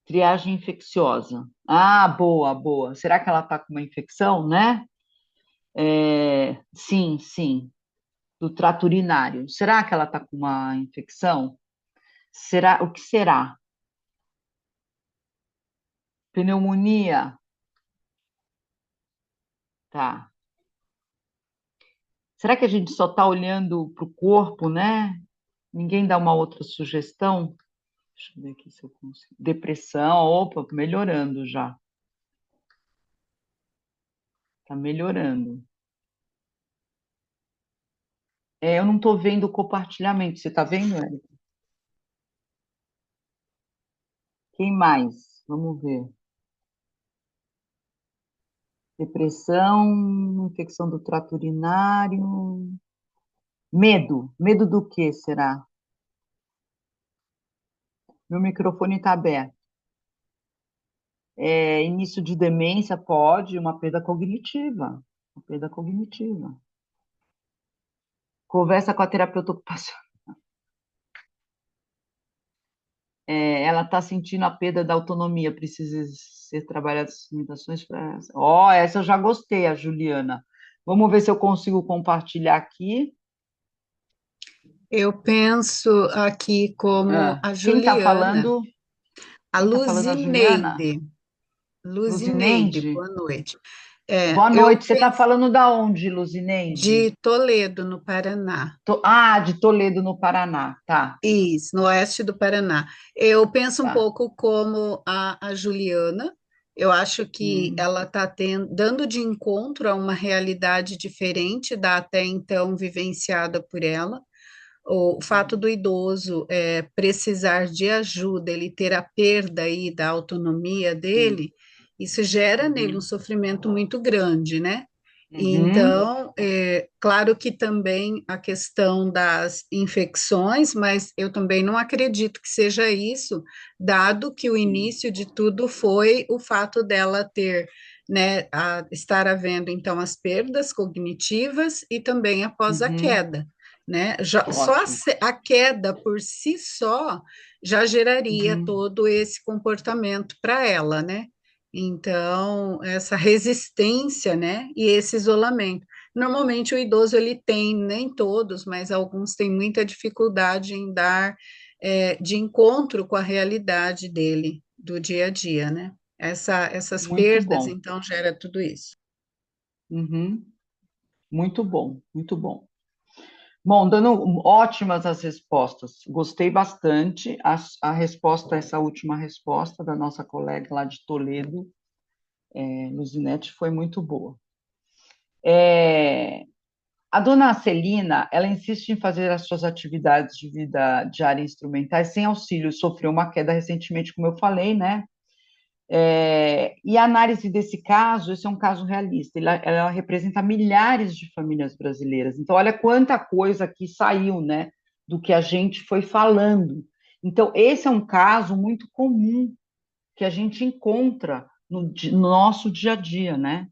Triagem infecciosa. Ah, boa, boa. Será que ela está com uma infecção, né? Sim, sim, do trato urinário. Será que ela está com uma infecção? Será? O que será? Pneumonia? Tá. Será que a gente só está olhando para o corpo, né? Ninguém dá uma outra sugestão? Deixa eu ver aqui se eu consigo. Depressão, opa, melhorando já. Tá melhorando. Eu não estou vendo o compartilhamento. Você está vendo, Érica? Quem mais? Vamos ver. Depressão, infecção do trato urinário. Medo. Medo do que será? Meu microfone está aberto. Início de demência pode, uma perda cognitiva. Uma perda cognitiva. Conversa com a terapeuta ocupacional. Ela está sentindo a perda da autonomia, precisa ser trabalhadas as limitações para essa. Essa eu já gostei, a Juliana. Vamos ver se eu consigo compartilhar aqui. Eu penso aqui como a Quem está Juliana, falando? a Quem está falando, a Juliana? Luzineide. Luzineide, Luzineide? boa noite. Boa Eu noite. Você está falando da onde, Luzineide? de Toledo, no Paraná. De Toledo, no Paraná. Tá, Isso, no oeste do Paraná. Eu penso um tá. pouco como a Juliana. Eu acho que Hum, ela está dando de encontro a uma realidade diferente da até então vivenciada por ela. O fato do idoso precisar de ajuda, ele ter a perda aí da autonomia sim. dele, isso gera nele um Uhum, sofrimento muito grande, né? uhum, Então, claro que também a questão das infecções, mas eu também não acredito que seja isso, dado que o sim. início de tudo foi o fato dela ter, né, estar havendo então as perdas cognitivas e também após a Uhum, queda, né? Só ótimo. a queda por si só já geraria Uhum, todo esse comportamento para ela, né? Então, essa resistência, né, e esse isolamento. Normalmente o idoso ele tem, nem todos, mas alguns têm muita dificuldade em dar de encontro com a realidade dele, do dia a dia, né? Essas muito perdas, bom. então, gera tudo isso. Uhum, muito bom, muito bom. Bom, dando ótimas as respostas. Gostei bastante. A resposta, essa última resposta da nossa colega lá de Toledo, Luzinete, foi muito boa. É, A dona Celina, ela insiste em fazer as suas atividades de vida diária instrumentais sem auxílio. Sofreu uma queda recentemente, como eu falei, né? E a análise desse caso, esse é um caso realista, ela representa milhares de famílias brasileiras. Então, olha quanta coisa que saiu, né, do que a gente foi falando. Então, esse é um caso muito comum que a gente encontra no nosso dia a dia, né?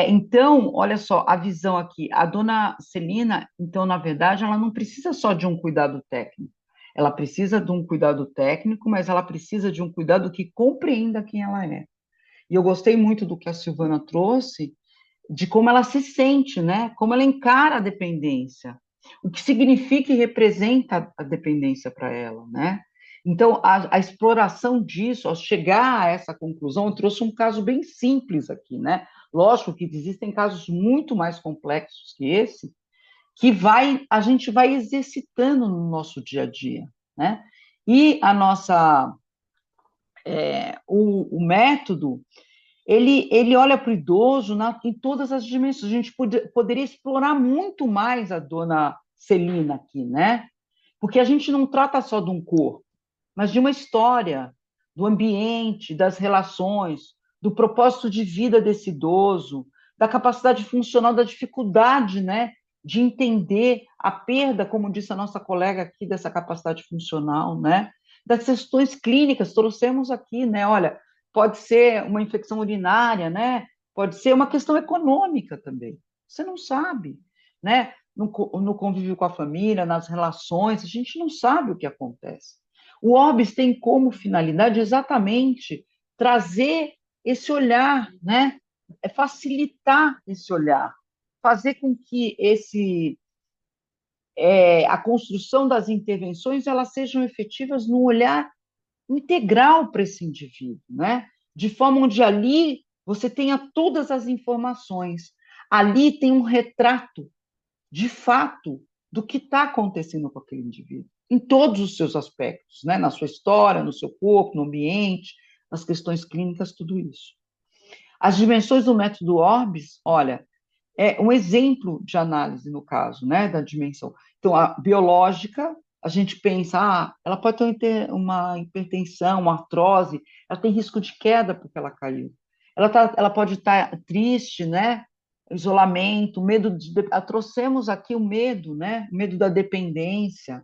Então, olha só, a visão aqui, a dona Celina, então, na verdade, ela não precisa só de um cuidado técnico, ela precisa de um cuidado técnico, mas ela precisa de um cuidado que compreenda quem ela é. E eu gostei muito do que a Silvana trouxe, de como ela se sente, né? Como ela encara a dependência, o que significa e representa a dependência para ela, né? Então, a exploração disso, ao chegar a essa conclusão, eu trouxe um caso bem simples aqui, né? Lógico que existem casos muito mais complexos que esse, que a gente vai exercitando no nosso dia a dia, né? E o método, ele olha para o idoso em todas as dimensões. A gente poderia explorar muito mais a dona Celina aqui, né? Porque a gente não trata só de um corpo, mas de uma história, do ambiente, das relações, do propósito de vida desse idoso, da capacidade funcional, da dificuldade, né, de entender a perda, como disse a nossa colega aqui, dessa capacidade funcional, né? das questões clínicas, trouxemos aqui, né? Olha, pode ser uma infecção urinária, né? Pode ser uma questão econômica também. Você não sabe, né? No convívio com a família, nas relações, a gente não sabe o que acontece. O Orbis tem como finalidade exatamente trazer esse olhar, né? É facilitar esse olhar, fazer com que a construção das intervenções elas sejam efetivas no olhar integral para esse indivíduo, né? De forma onde ali você tenha todas as informações. Ali tem um retrato, de fato, do que está acontecendo com aquele indivíduo, em todos os seus aspectos, né? Na sua história, no seu corpo, no ambiente, nas questões clínicas, tudo isso. As dimensões do método Orbis, olha, é um exemplo de análise no caso, né, da dimensão. Então, a biológica, a gente pensa, ela pode ter uma hipertensão, uma artrose, ela tem risco de queda porque ela caiu. Ela pode estar triste, né, isolamento, medo de... Trouxemos aqui o medo, né, o medo da dependência.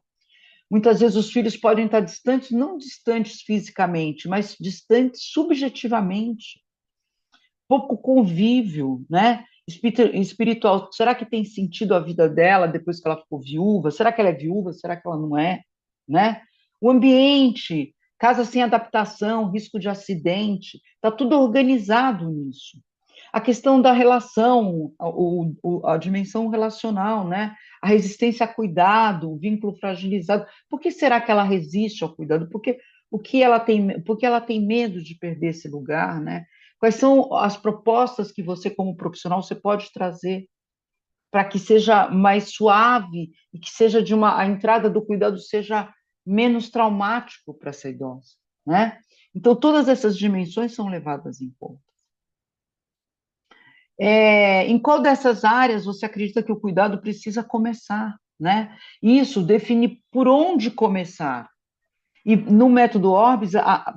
Muitas vezes os filhos podem estar distantes, não distantes fisicamente, mas distantes subjetivamente, pouco convívio, né? Espiritual. Será que tem sentido a vida dela depois que ela ficou viúva? Será que ela é viúva? Será que ela não é? Né? O ambiente, casa sem adaptação, risco de acidente, está tudo organizado nisso. A questão da relação, a dimensão relacional, né? A resistência a cuidado, o vínculo fragilizado. Por que será que ela resiste ao cuidado? Porque ela tem medo de perder esse lugar, né? Quais são as propostas que você, como profissional, você pode trazer para que seja mais suave e que seja a entrada do cuidado seja menos traumático para essa idosa, né? Então, todas essas dimensões são levadas em conta. Em qual dessas áreas você acredita que o cuidado precisa começar, né? Isso define por onde começar. E no método Orbis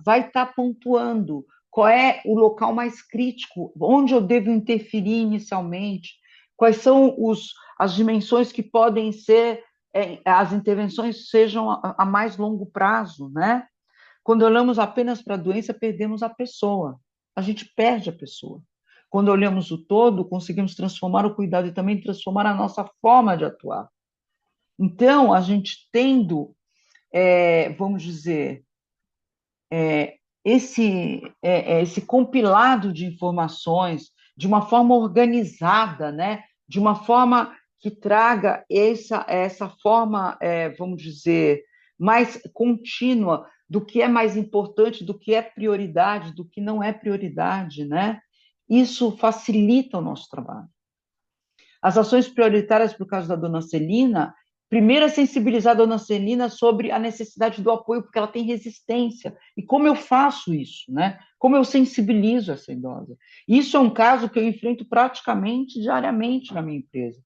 vai estar pontuando qual é o local mais crítico, onde eu devo interferir inicialmente, quais são as dimensões que podem ser, as intervenções sejam a mais longo prazo, né? Quando olhamos apenas para a doença, perdemos a pessoa, a gente perde a pessoa. Quando olhamos o todo, conseguimos transformar o cuidado e também transformar a nossa forma de atuar. Então, a gente tendo, vamos dizer, esse compilado de informações de uma forma organizada, né? De uma forma que traga essa forma, vamos dizer, mais contínua do que é mais importante, do que é prioridade, do que não é prioridade, né? Isso facilita o nosso trabalho. As ações prioritárias, por causa da dona Celina, primeiro é sensibilizar a dona Celina sobre a necessidade do apoio, porque ela tem resistência. E como eu faço isso, né? Como eu sensibilizo essa idosa? Isso é um caso que eu enfrento praticamente diariamente na minha empresa.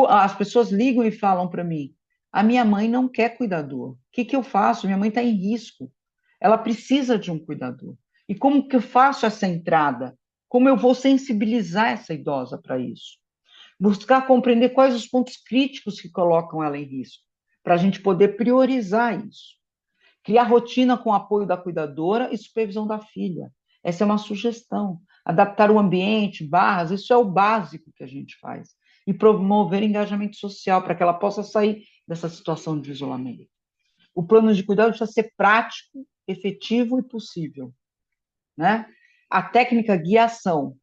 As pessoas ligam e falam para mim: a minha mãe não quer cuidador. O que eu faço? Minha mãe está em risco. Ela precisa de um cuidador. E como que eu faço essa entrada? Como eu vou sensibilizar essa idosa para isso? Buscar compreender quais os pontos críticos que colocam ela em risco, para a gente poder priorizar isso. Criar rotina com apoio da cuidadora e supervisão da filha. Essa é uma sugestão. Adaptar o ambiente, barras, isso é o básico que a gente faz. E promover engajamento social para que ela possa sair dessa situação de isolamento. O plano de cuidado precisa ser prático, efetivo e possível, né? A técnica guia a ação,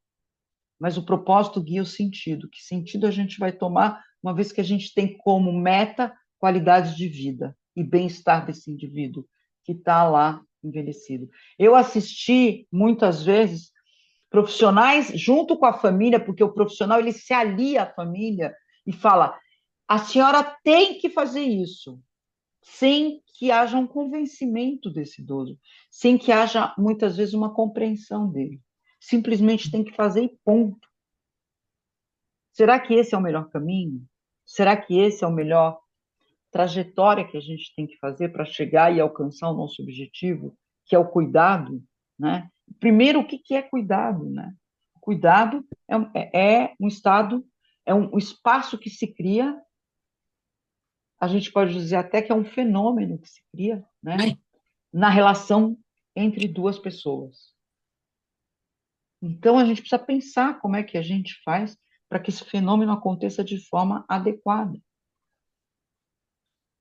mas o propósito guia o sentido. Que sentido a gente vai tomar, uma vez que a gente tem como meta qualidade de vida e bem-estar desse indivíduo que está lá envelhecido. Eu assisti, muitas vezes, profissionais junto com a família, porque o profissional ele se alia à família e fala: a senhora tem que fazer isso, sem que haja um convencimento desse idoso, sem que haja, muitas vezes, uma compreensão dele. Simplesmente tem que fazer e ponto. Será que esse é o melhor caminho? Será que esse é o melhor trajetória que a gente tem que fazer para chegar e alcançar o nosso objetivo, que é o cuidado, né? Primeiro, o que é cuidado, né? Cuidado é um estado, é um espaço que se cria, a gente pode dizer até que é um fenômeno que se cria, né? na relação entre duas pessoas. Então, a gente precisa pensar como é que a gente faz para que esse fenômeno aconteça de forma adequada.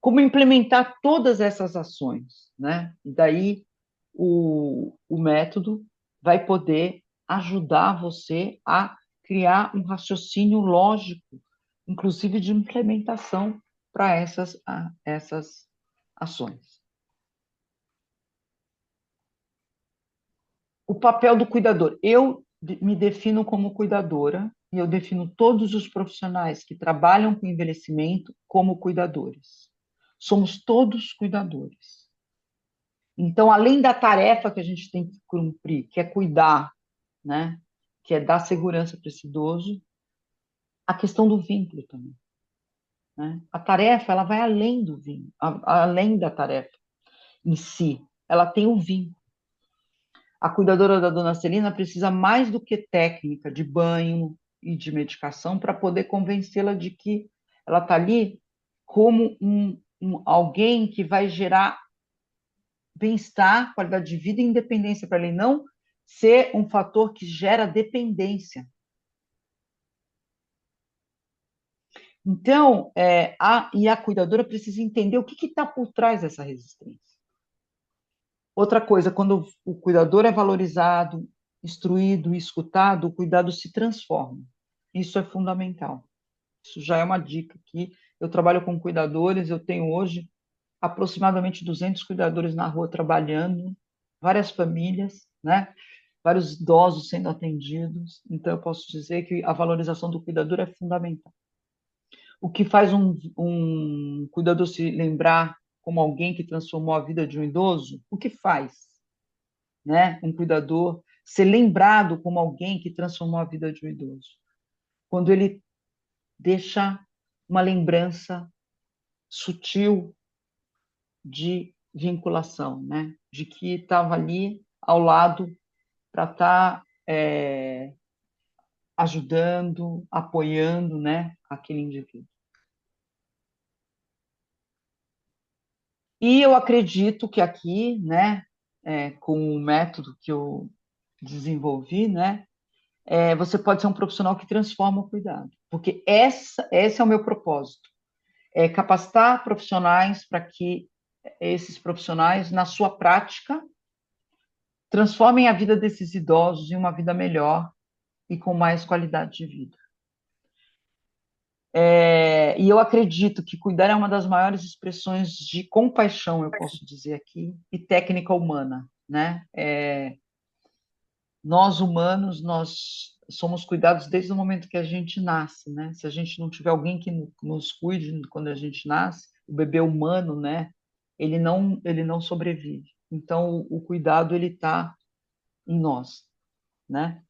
Como implementar todas essas ações, né? E daí o método vai poder ajudar você a criar um raciocínio lógico, inclusive de implementação para essas ações. O papel do cuidador. Eu me defino como cuidadora e eu defino todos os profissionais que trabalham com envelhecimento como cuidadores. Somos todos cuidadores. Então, além da tarefa que a gente tem que cumprir, que é cuidar, né, que é dar segurança para esse idoso, a questão do vínculo também. Né? A tarefa, ela vai além do vínculo, além da tarefa em si. Ela tem um vínculo. A cuidadora da dona Celina precisa mais do que técnica de banho e de medicação para poder convencê-la de que ela está ali como alguém que vai gerar bem-estar, qualidade de vida e independência para ele, não ser um fator que gera dependência. Então, a cuidadora precisa entender o que está por trás dessa resistência. Outra coisa, quando o cuidador é valorizado, instruído e escutado, o cuidado se transforma. Isso é fundamental. Isso já é uma dica que eu trabalho com cuidadores, eu tenho hoje aproximadamente 200 cuidadores na rua trabalhando, várias famílias, né? Vários idosos sendo atendidos. Então, eu posso dizer que a valorização do cuidador é fundamental. O que faz um cuidador se lembrar como alguém que transformou a vida de um idoso? O que faz, né? Um cuidador ser lembrado como alguém que transformou a vida de um idoso? Quando ele deixa uma lembrança sutil de vinculação, né? De que estava ali ao lado para estar ajudando, apoiando, né, aquele indivíduo. E eu acredito que aqui, né, com o método que eu desenvolvi, né, você pode ser um profissional que transforma o cuidado, porque esse é o meu propósito, é capacitar profissionais para que esses profissionais, na sua prática, transformem a vida desses idosos em uma vida melhor e com mais qualidade de vida. E eu acredito que cuidar é uma das maiores expressões de compaixão, eu posso dizer aqui, e técnica humana, né? Nós humanos, nós somos cuidados desde o momento que a gente nasce, né? Se a gente não tiver alguém que nos cuide quando a gente nasce, o bebê humano, né? Ele não sobrevive. Então, o cuidado ele está em nós, né?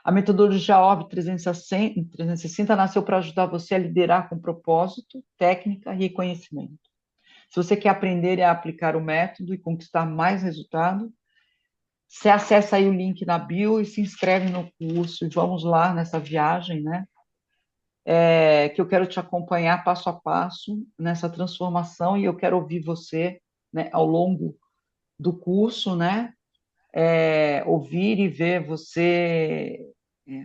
A metodologia ORB 360 nasceu para ajudar você a liderar com propósito, técnica e conhecimento. Se você quer aprender a aplicar o método e conquistar mais resultado, você acessa aí o link na bio e se inscreve no curso e vamos lá nessa viagem, né? Que eu quero te acompanhar passo a passo nessa transformação e eu quero ouvir você, né, ao longo do curso, né? Ouvir e ver você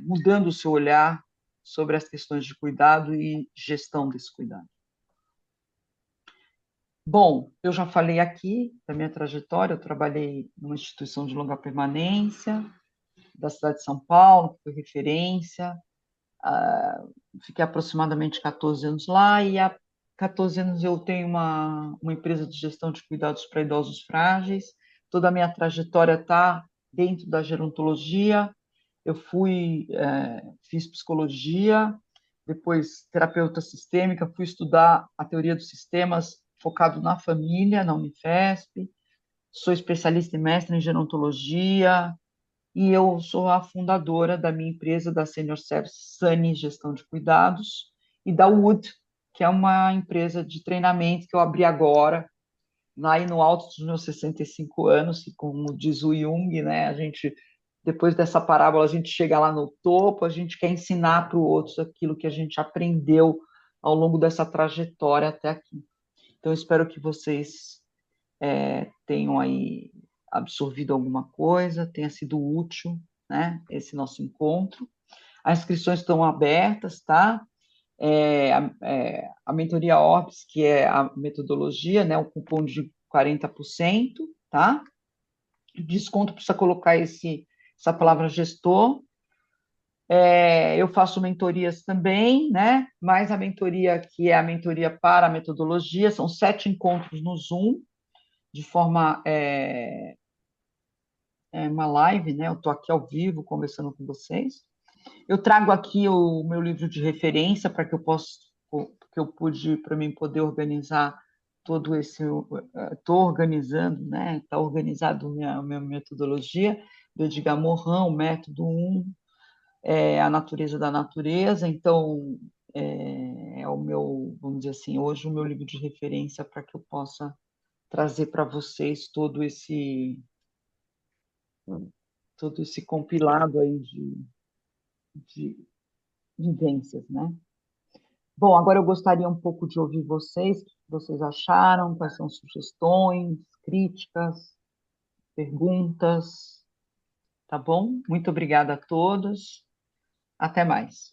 mudando o seu olhar sobre as questões de cuidado e gestão desse cuidado. Bom, eu já falei aqui da minha trajetória, eu trabalhei numa instituição de longa permanência da cidade de São Paulo, que foi referência, fiquei aproximadamente 14 anos lá, e há 14 anos eu tenho uma empresa de gestão de cuidados para idosos frágeis, toda a minha trajetória está dentro da gerontologia, eu fiz psicologia, depois terapeuta sistêmica, fui estudar a teoria dos sistemas focado na família, na Unifesp, sou especialista e mestre em gerontologia, e eu sou a fundadora da minha empresa, da Senior Service Sunny Gestão de Cuidados, e da Wood, que é uma empresa de treinamento que eu abri agora, lá no alto dos meus 65 anos, e como diz o Jung, né, depois dessa parábola, a gente chega lá no topo, a gente quer ensinar para os outros aquilo que a gente aprendeu ao longo dessa trajetória até aqui. Então, eu espero que vocês tenham aí absorvido alguma coisa, tenha sido útil, né, esse nosso encontro. As inscrições estão abertas, tá? A mentoria Orbs, que é a metodologia, né, o cupom de 40%, tá? Desconto, precisa colocar essa palavra gestor. Eu faço mentorias também, né? Mas a mentoria que é a mentoria para a metodologia, são 7 encontros no Zoom, de forma uma live, né? Eu estou aqui ao vivo conversando com vocês. Eu trago aqui o meu livro de referência para que eu possa, que eu pude para mim poder organizar todo esse, estou organizando, né? Está organizado a minha metodologia do Edgar Morin, o método 1, a natureza da natureza. Então é o meu, vamos dizer assim, hoje o meu livro de referência para que eu possa trazer para vocês todo esse compilado aí de vivências, né? Bom, agora eu gostaria um pouco de ouvir vocês, o que vocês acharam, quais são sugestões, críticas, perguntas, tá bom? Muito obrigada a todos, até mais.